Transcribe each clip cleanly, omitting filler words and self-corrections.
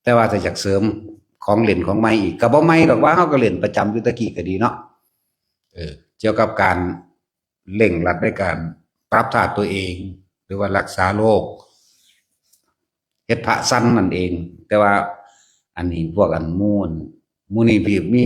แต่ว่าถ้าอยากเสริมของเล่นของใหม่อีกก็บ่ใหม่ดอกว่าเฮาก็เล่นประจำอยู่ตะกี้ก็ดีเนาะเกี่ยวกับการเร่งรัดในการปรับธาตุตัวเองหรือว่ารักษาโรคเฮ็ดพระสั้นนั่นเองแต่ว่าอันนี้พวกอันมูนี่พี่มี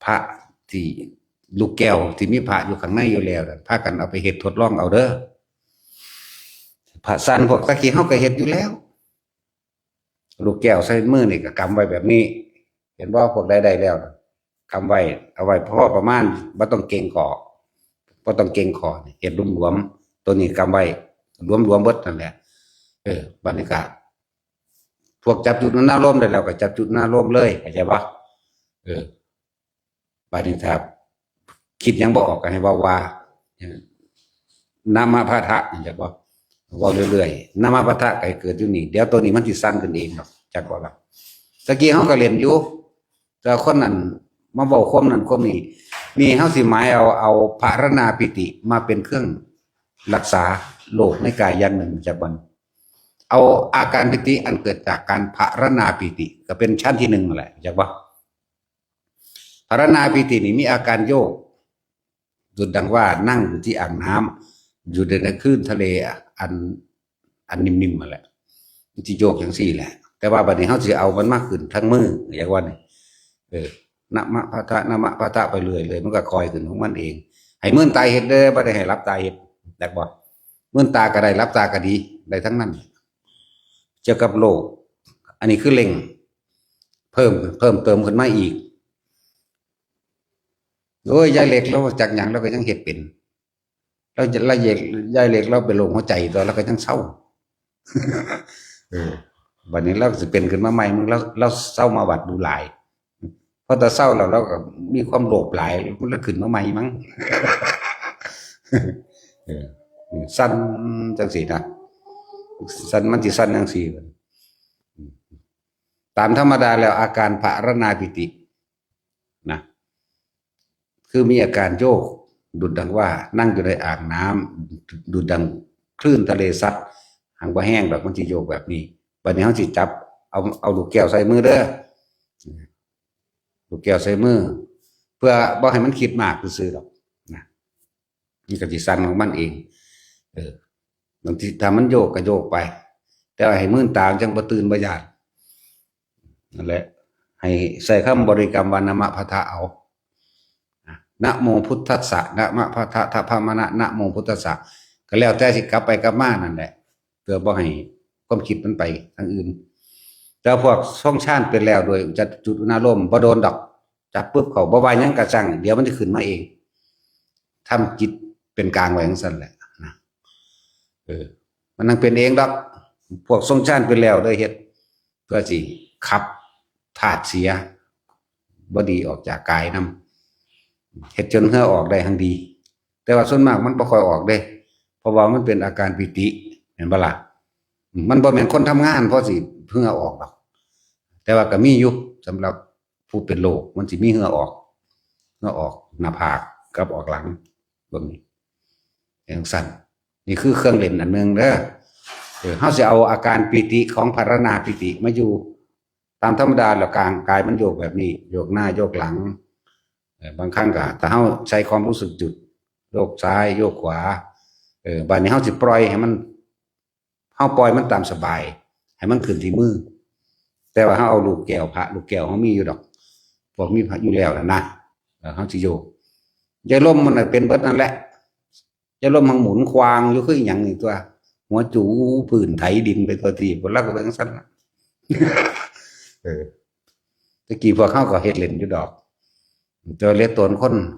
พระที่ลูกแก้วที่มีพระอยู่ข้างในอยู่แล้วพากันเอาไปเฮ็ดทดลองเอาเด้อพระสั้นพวกตะกี้เฮาก็เฮ็ดอยู่แล้วลูกแก้วใส่มือนี่ก็กำไว้แบบนี้เห็นบ่พวกได้แล้วกำไว้เอาไว้พอประมาณบ่ต้องเก่งคอบ่ต้องเก่งคอเฮ็ดหลวมๆตัวนี้กำไว้หลวมๆเบิดนั่นแหละบัดนี้ก็พวกจับจุดหน้าร่มได้แล้วก็จับจุดหน้าร่มเลยเข้าใจบ่บัดนี้ถ้าคิดยังบ่ออกก็ให้ว่านามาพะทะเข้าใจบ่เว้าเรื่อยๆนามาพะทะก็เกิดอยู่นี่เดี๋ยวตัวนี้มันสิสั้นขึ้นเองดอกจักบ่ล่ะตะกี้เฮาก็เล่นอยู่แต่คนนั้นมาเว้าความนั้นความนี้นี่เฮาสิหมายเอาภารนาปิติมาเป็นเครื่องรักษาโรคในกายอย่างหนึ่งจากบันเอาอาการปิติอันเกิดจากการภารนาปิติก็เป็นชั้นที่หนึ่งแหละจากว่าภารนาปิตินี่มีอาการโยกดุจดังว่านั่งอยู่ที่อ่างน้ำอยู่ในคลื่นทะเลอันนิ่มๆมาแหละมันจะโยกอย่างสี่แหละแต่ว่าบัดนี้เขาจะเอามันมากขึ้นทั้งมืออย่างว่านี่นะมะพะทะนะมะพะทะไปเรื่อยเลยมันก็คอยขึ้นของมันเองให้มื่นตาเห็ดเด้อบ่ได้ให้รับตาเห็ดแต่บ่มื่นตาก็ได้รับตาก็ดีได้ทั้งนั้นเกี่ยวกับโลกอันนี้คือเล็งเพิ่มเติมขึ้นมาอีกโอ้ยยายเล็กเราจากหยังเราก็ยังเห็ดเป็นเราจะละเอียดยายเล็กเราเป็นโรคหัวใจตัวเราก็ยังเศร้าวันนี้เราจะเป็นขึ้นมาใหม่มึงเราเศร้ามาวัดดูหลายเพราะแต่เศร้าเราก็มีความโลภหลายมันแล้วขึ้นมาใหม่มั้งสั้นจังสีนะสั้นมันสิสั้นจังสีตามธรรมดาแล้วอาการภารนาปิตินะคือมีอาการโยกดุดดังว่านั่งอยู่ในอ่างน้ำดุดดังคลื่นทะเลซัดหางบ่แห้งแบบมันจะโยกแบบนี้วันนี้เขาสิจับเอาลูกแก้วใส่มือเด้อลูกแก้วใส่มือเพื่อบ่ให้มันคิดมากซื่อๆหรอกนะนี่ก็สิสั่นของมันเองบางทีถ้ามันโยกก็โยกไปแต่ว่าให้มื่นตาจังบ่ตื่นบ่ญาตินั่นแหละให้ใส่คำบริกรรมวานามะพะทะเอานะโมพุทธัสสะนะมะพะทะทะพามนะนะโมพุทธัสสะก็แล้วแต่สิกลับไปกลับมานั่นแหละเพื่อบ่ให้ความคิดมันไปทางอื่นแต่พวกช่องชาติเป็นแล้วโดยจัดจุดอุณาโลมบ่โดนดอกจับปุ๊บเขาบ่ว่าหยังกระจังเดี๋ยวมันจะขึ้นมาเองทำจิตเป็นกลางไว้จังซั่นแหละนะมันนั่งเป็นเองดอกพวกช่องชาติเป็นแล้วโดยเฮ็ดเพื่อสิขับธาตุเสียบ่ดีออกจากกายนำเฮ็ดจนเหงื่อออกได้ทั้งดีแต่ว่าส่วนมากมันบ่ค่อยออกเด้เพราะว่ามันเป็นอาการปิติเห็นบ่ล่ะมันบ่แม่นคนทำงานเพราะสิเหงื่อออกหรอกแต่ว่าก็มีอยู่สำหรับผู้เป็นโรคมันสิมีเหงื่อออกหน้าผากกับออกหลังเบิ่งนี่จังซั่นนี่คือเครื่องเล่นอันนึงเด้อเฮาสิเอาอาการปิติของภารนาปิติมาอยู่ตามธรรมดาแล้วกายมันโยกแบบนี้โยกหน้าโยกหลังบางครั้งก็ถ้าเฮาใช้ความรู้สึกจุดโยกซ้ายโยกขวาบัดนี้เฮาสิปล่อยให้มันเฮาปล่อยมันตามสบายให้มันขึ้นที่มือแต่ว่าเฮาเอาลูกแก้วพระลูกแก้วเฮามีอยู่ดอกพวกมีพระอยู่แล้วนะเฮาสิโยกยายลมมันเป็นเบิดนั่นแหละยายลมมันหมุนควางอยู่คืออีหยังนี่ตัวหัวจูพื้นไถดินไปตัวทีบ่ลักก็เป็นจังซั่นตะกี้พวกเขาก็เฮ็ดเล่นอยู่ดอกเจอเล็ดตน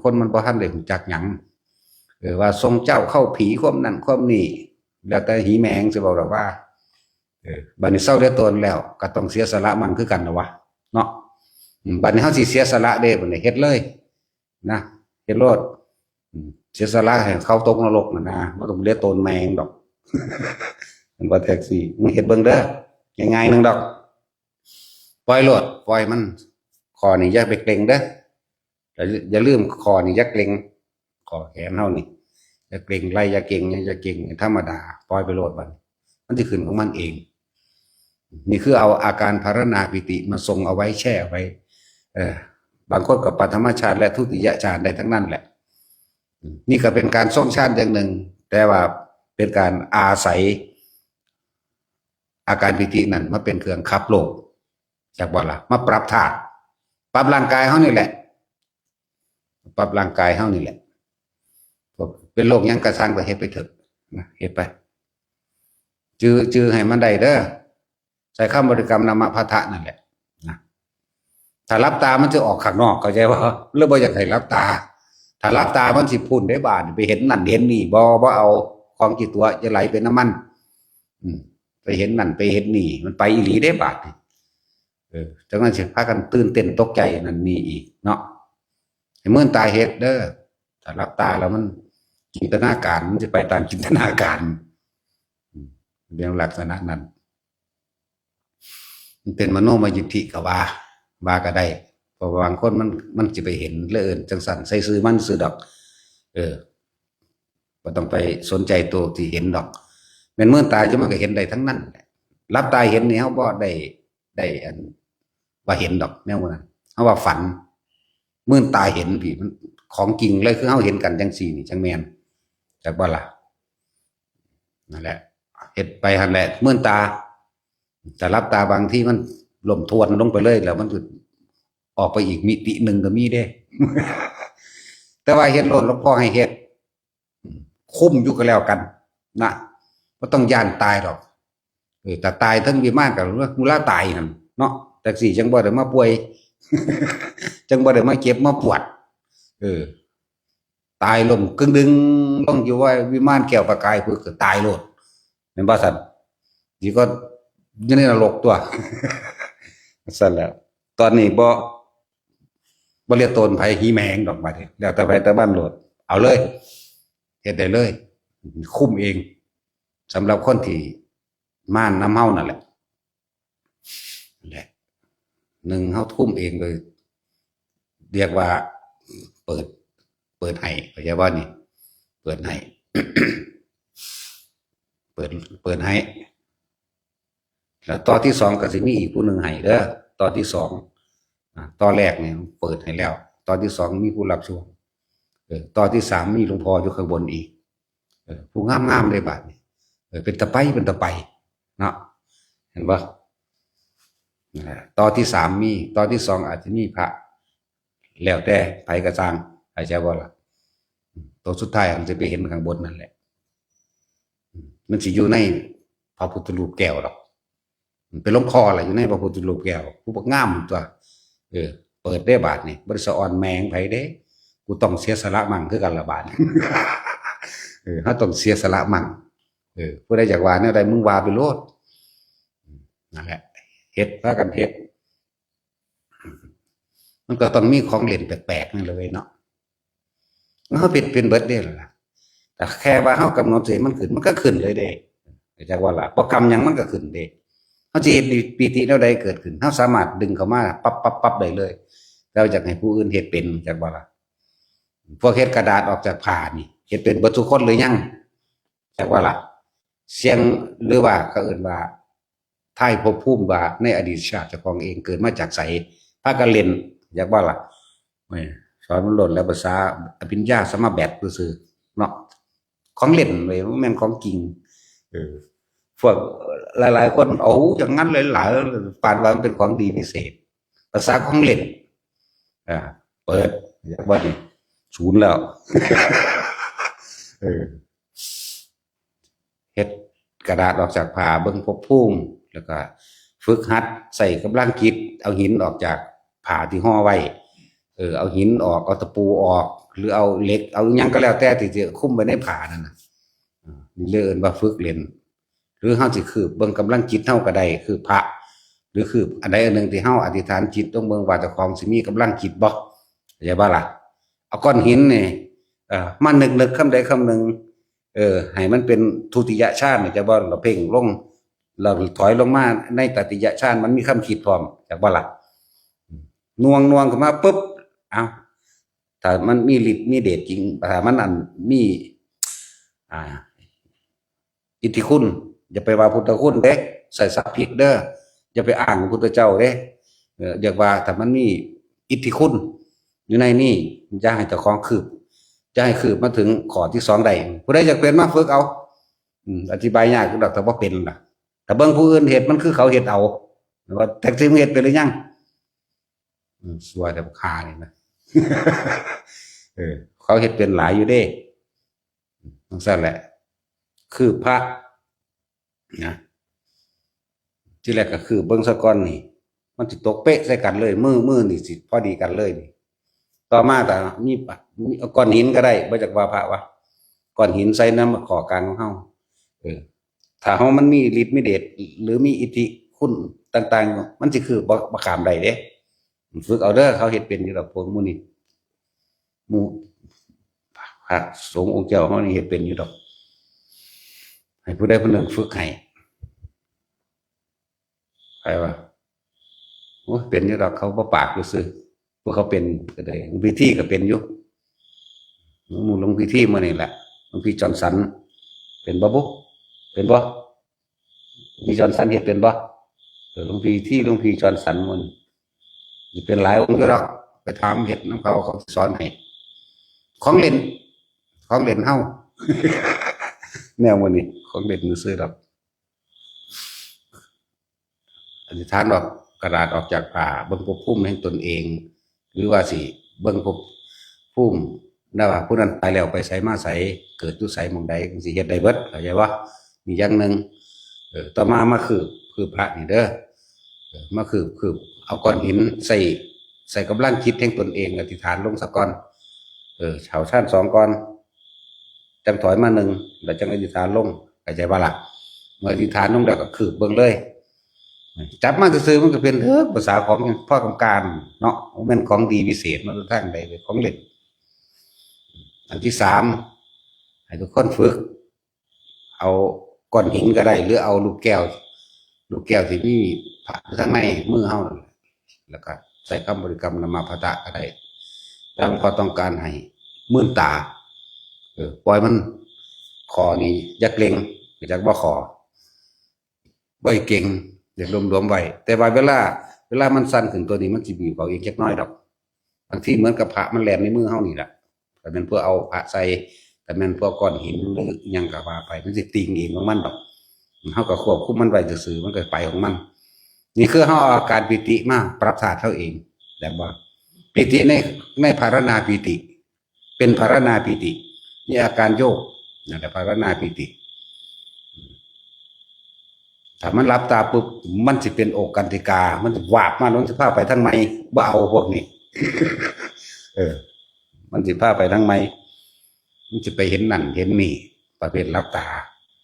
คนมันบ่ทันได้รู้จักหยังว่าทรงเจ้าเข้าผีความนั้นความนี้แล้วแต่หีแมงสิบอกดอกว่าบัดนี้เศร้าเล็ดตนแล้วก็ต้องเสียสละมันคือกันนะวะเนาะบัดนี้เฮาสิเสียสละเด้บัดนี้เฮ็ดเลยนะเฮ็ดโลดเสียสละให้เขาตกนรกน่ะนะบ่ต้องเล็ดตนแมงดอกมันบ่แท็กซี่มึงเฮ็ดเบิ่งเด้อง่ายๆนึงดอกปล่อยโลดปล่อยมันคอนี่อย่าไปเกร็งเด้ออย่าลืมคอนี่อย่าเกร็งคอแขนเฮานี่อย่าเกร็งไหล่อย่าเกร็งอย่าเกร็งธรรมดาปล่อยไปโลดบัดมันสิขึ้นของมันเอง นี่คือเอาอาการภารณาปิติมาทรงเอาไว้แช่ไว้บางคนกับปฐมฌานและทุติยฌานได้ทั้งนั้นแหละนี่ก็เป็นการทรงฌานอย่างหนึ่งแต่ว่าเป็นการอาศัยอาการปิตินั้นมาเป็นเครื่องขับโลกจากบ่ล่ะมาปรับธาตุปรับร่างกายเขานี่แหละปรับร่างกายเขานี่แหละเป็นโรคยังกระซังก็เฮ็ดไปเถอะนะเฮ็ดไปจือให้มันได้เด้อใส่คำบริกรรมนามพัทธะนั่นแหละนะถ้ารับตามันจะออกข้างนอกเข้าใจว่าหรือบ่อยากให้รับตาถ้ารับตามันสิพุ่นได้บาดไปเห็นนั่นเห็นนี่บ่เอาของจิตตัวจะไหลเป็นน้ำมันไปเห็นนั่นไปเห็นนี่มันไปอีหลีได้บาดจังนั้นสิพากันตื่นเต้นตกใจนั่นนี่อีกเนาะให้มื่นตาเฮ็ดเด้อถ้ารับตาแล้วมันจินตนาการมันจะไปตามจินตนาการเรื่องลักษณะนั้นมันเป็นมโนมยิทธิก็ว่าก็ได้เพราะบางคนมันจะไปเห็นเลื่อนจังสันใส่ซื้อมันซื้อดอกก็ต้องไปสนใจตัวที่เห็นดอกเป็นเมื่อตายจะมันก็เห็นได้ทั้งนั้นรับตาเห็นเนี่ยเขาบอกได้อันว่าเห็นดอกแนวนั้นเขาว่าฝันเมื่อตาเห็นผีมันของจริงเลยคือเขาเห็นกันจังสี่นี่จังแมนจากว่าล่ะนั่นแหละเห็ดไปหันแหละเมื่อตาแต่รับตาบางที่มันหล่มทวนลงไปเลยแล้วมันออกไปอีกมิติหนึ่งก็มีได้ แต่ว่าเห็ดหล่นแล้วพ่อให้เห็ดคุ้มอยู่ก็แล้วกันนะก็ต้องย่านตายหรอกแต่ตายทั้งวิมานกับมูลาตายนั่นเนาะแต่สี่จังบ่ได้มาป่วย จังบ่ได้มาเจ็บมาปวดตายลมกึ่งดึงต้องอยู่ว่าวิมานแก้วประกายคือตายโลดเป็นบ้าสันนี่ก็ยังในนรกตัว สั่นแล้วตอนนี้บ่เรียกตนไผหีแมงดอกบัดนี้แล้วแต่ไผแต่บ้านโหลดเอาเลยเฮ็ดได้เลยคุ้มเองสำหรับคนที่ม่านน้ำเฮานั่นแหละหนึ่งเฮาทุ่มเองเลยเรียกว่าเปิดให้เข้าใจว่านี่เปิดให้ เปิดให้แล้วตอนที่สองก็สิมีอีกผู้หนึ่งให้เด้อตอนที่สองตอนแรกเนี่ยเปิดให้แล้วตอนที่สองมีผู้รับช่วงตอนที่สามมีหลวงพ่ออยู่ข้างบนอีกผู้งามเลยบาดนี่เป็นตะไปเนาะเห็นปะตอนที่สามมีตอนที่สองอาจจะมีพระแล้วแต่ไผกระซังเข้าใจบ่ล่ะตัวสุดท้ายมันจะไปเห็นข้างบนนั่นแหละมันสิอยู่ในพระพุทธรูปแก้วหรอกมันเป็นหลวงพ่ออะไรอยู่ในพระพุทธรูปแก้วผู้บักงามตัวเปิดได้บาทนี่บริษัทอ่อนแมงไผเด้กูต้องเสียสละมั่งคือกันละบาทเขาต้องเสียสละมั่งผู้ใดอยากว่าเนี่ยใดมึงว่าไปโลดนั่นแหละเฮ็ดพากันเฮ็ดมันก็ต้องมีของเล่นแปลกๆนั่นเลยเนาะเขาเป็นเบิร์ดเด้ล่ะแต่แค่ว่าเขากำหนดเสมันขึ้นมันก็ขึ้นเลยเด้จากว่าล่ะโปรแกรมยังมันก็ขึ้นเด้เขาจะเห็นปีติแล้วใดเกิดขึ้นเขาสามารถดึงเข้ามาปั๊บได้เลยเราอยากให้ผู้อื่นเห็นเป็นจากว่าล่ะพวกเฮ็ดกระดาษออกจากผ้านี่เห็นเป็นบรรทุกคนหรือยังจากว่าล่ะเสียงหรือว่าเขาเอื่นว่าท้ายภพภูมิว่าในอดีตชาติเจ้าของเองเกิดมาจากไสพากันเล่นอยากว่าล่ะสอนมันหล่นแล้วภาษาอภิญญาสมาแบบซื่อเนาะของเล่นเลยมันแม่นของจริงพวกหลายๆคนเอาอย่างนั้นหลายๆปานว่ามันเป็นของดีพิเศษภาษาของเล่นเปิดอยากว่านี่ศูนย์แล้วเฮ็ดกระดาษออกจากผ้าเบิ่งภพภูมิแล้วก็ฝึกหัดใส่กำลังจิตเอาหินออกจากผ้าที่ห่อไว้เอาหินออกเอาตะปูออกหรือเอาเหล็กเอาหยังก็แล้วแต่ที่จะคุ้มไว้ในผ้านั่นน่ะนี่เรียกว่าฝึกเรียนหรือเฮาสิคืบเบิ่งกำลังจิตเฮาก็ได้คือพระหรือคืออันใดอันหนึ่งที่เฮาอธิษฐานจิตต้องเบิ่งว่าเจ้าของสิมีกำลังจิตบ่เข้าใจบ่ล่ะเอาก้อนหินนี่มานึกคำใดคำหนึ่งให้มันเป็นทุติยฌานจะบ่เราเพ่งลงเราถอยลงมาในตติยฌานมันมีคำคิดพร้อมจากบ่ล่ะน่วงขึ้นมาปุ๊บเอาถ้ามันมีฤทธิ์มีเดชจริงถ้ามันอันมีอิทธิคุณอย่าไปว่าพุทธคุณเด้ใส่สัพพิกเด้อ อย่าไปอ้างพระพุทธเจ้าเด้เรียกว่าถ้ามันมีอิทธิคุณอยู่ในนี่จะให้เจ้าของคืบจะให้คืบมาถึงข้อที่2ได้ผู้ใดอยากเป็นมาฝึกเอาอธิบายยากคือดอกแต่ว่าเป็นล่ะแต่เบิ่งผู้อื่นเฮ็ดมันคือเขาเฮ็ดเอาว่าแต่ที่มึงเฮ็ดเป็นหรือยังสวยแต่คานี่นะ เขาเฮ็ดเป็นหลายอยู่เด้นั่นแหละคือพระนะที่แรกก็คือเบิ่งซะก่อนนี่มันสิตกเป๊ะใส่กันเลยมือนี่สิพอดีกันเลยนี่ต่อมาแต่มีก้อนหินก็ได้บ่จักว่าพระวะก้อนหินใส่น้ำมาขอกลางของเฮาถ้าเฮามันมีฤทธิ์มีเดชหรือมีอิทธิคุณต่างๆมันสิคือบ่ขามได้เด้ฝึกเอาเด้อเขาเฮ็ดเป็นอยู่ดอกพวกหมู่นี่หมู่พระสงฆ์องค์เจ้าเฮานี่เฮ็ดเป็นอยู่ดอกให้ผู้ใดผู้หนึ่งฝึกให้ใครว่าโอ้เป็นอยู่ดอกเขาบ่ปากซื่อพวกเขาเป็นก็ได้หลวงพี่ที่ก็เป็นอยู่หลวงพี่ที่มื้อนี่แหละหลวงพี่จอนสันเป็นบ่บุเป็นบ่พี่จอนสันเฮ็ดเป็นบ่หลวงพี่ที่หลวงพี่จอนสันมื้อนี่เป็นหลายองค์อยู่ดอกไปถามเฮ็ดนำเขาสอนให้ของเล่นเฮา แนวมื้อนี้ของเล่นซื่อดอกอธิษฐานออกกระดาษออกจากผ้าเบิ่งภพภูมิแห่งตนเองหรือว่าสิเบิ่งภพภูมินะว่าผู้นั้นตายแล้วไปไสมาไสเกิดอยู่ไสหม้องใดสิเฮ็ดได้เบิดเข้าใจบ่มีอย่างนึงต่อมาคือพระนี่เด้อมาคือเอาก้อนหินใส่กำลังคิดแห่งตนเองอธิษฐานลงซะก่อนเฉาชาน2ก่อนจังถอยมา1แล้วจังอธิษฐานลงเข้าใจบ่ล่ะเมื่ออธิษฐานลงแล้วก็คือเบิ่งเลยจับมาซื่อๆมันก็เป็นภาษาของพ่อกำการเนาะแม่นของดีวิเศษมาทางใดของเล่นอันที่3ให้ทุกคนฝึกเอาก้อนหินก็ได้หรือเอาลูกแก้วที่มีพระข้างในมือเฮาแล้วก็ใส่คำบริกรรมนมาพตะก็ได้ตามความต้องการให้มื่นตาปล่อยมันคอนี่ยักเล็งจากบ่คอบ่เก่งอยากรวมๆไว้แต่ว่าเวลามันสั่นขึ้นตัวนี้มันสิบีบเอาเองจักน้อยดอกบางทีเหมือนกับพระมันแหลมในมือเฮานี่แหละแต่มันเพื่อเอาพระใส่แต่มันพวกก้อนหินหรือหยังก็ว่าไปมันสิติงเองของมันดอกเฮาก็ควบคุมมันไว้ซื่อๆมันก็ไปของมันนี่คือเฮาเอาอาการปิติมาปรับธาตุเฮาเองแบบว่าปิติในภารณาปิติเป็นภารณาปิตินี่อาการโยกนั่นแหละภารณาปิติถ้ามันรับตาปุ๊บมันสิเป็นโอกันติกามันวาบมามันสิพาไปทางไหนบ่เอาพวกนี้ มันสิพาไปทางไหนมันสิไปเห็นนั่นเห็นนี่ประเภทรับตา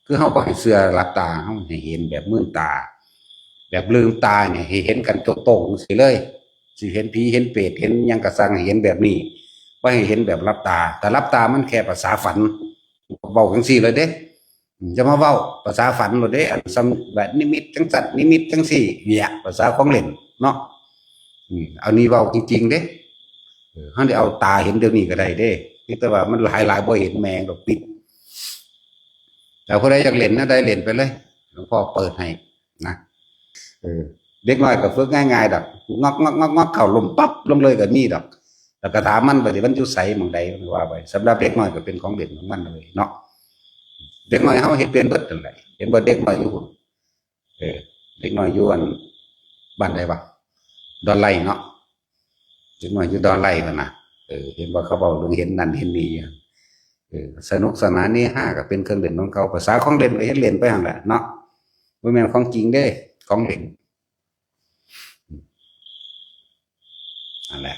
คือเฮาบ่ให้เชื่อรับตาเฮาให้เห็นแบบมืดตาแบบลืมตาเนี่ยให้เห็นกันตรงๆสิเลยสิเห็นผีเห็นเปรตเห็นหยังกระสังให้เห็นแบบนี้บ่ให้เห็นแบบรับตาแต่รับตามันแค่ภาษาฝันเว้าจังซี่เลยเด้จะมาเว้าภาษาฝันโลดเด้อันซ้ำแบบนิมิตจังซั่นนิมิตจังซี่เนี่ยภาษาของเล่นเนาะเอานี่เว้าจริงๆเด้เฮาได้เอาตาเห็นเดี๋ยวนี้ก็ได้เด้แต่ว่ามันหลายบ่เห็นแมงดอกปิดแต่ผู้ใดอยากเล่นนะได้เล่นไปเลยหลวงพ่อเปิดให้นะเด็กน้อยก็ฝึกง่ายๆดอกงอกเข้าลมปั๊บลงเลยก็มีดอกแล้วก็ถามมันไปดิมันอยู่ไสหม้องใดว่าไปสำหรับเด็กน้อยก็เป็นของเล่นของมันเลยเนาะเด็กน้อยเฮาเฮ็ดเป็นเบิดนั่นแหละเห็นบ่เด็กน้อยอยู่พุ่นเด็กน้อยอยู่อันบ้านใดวะดอนไร่เนาะเด็กน้อยอยู่ดอนไร่พุ่นน่ะเห็นว่าเขาเว้าเรื่องเห็นนั่นเห็นนี่สนุกสนานนี่ฮาก็เป็นเครื่องเล่นของเขาภาษาของเล่นก็เฮ็ดเล่นไปหั่นแหละเนาะบ่แม่นของจริงเด้ของเล่นนั่นแหละ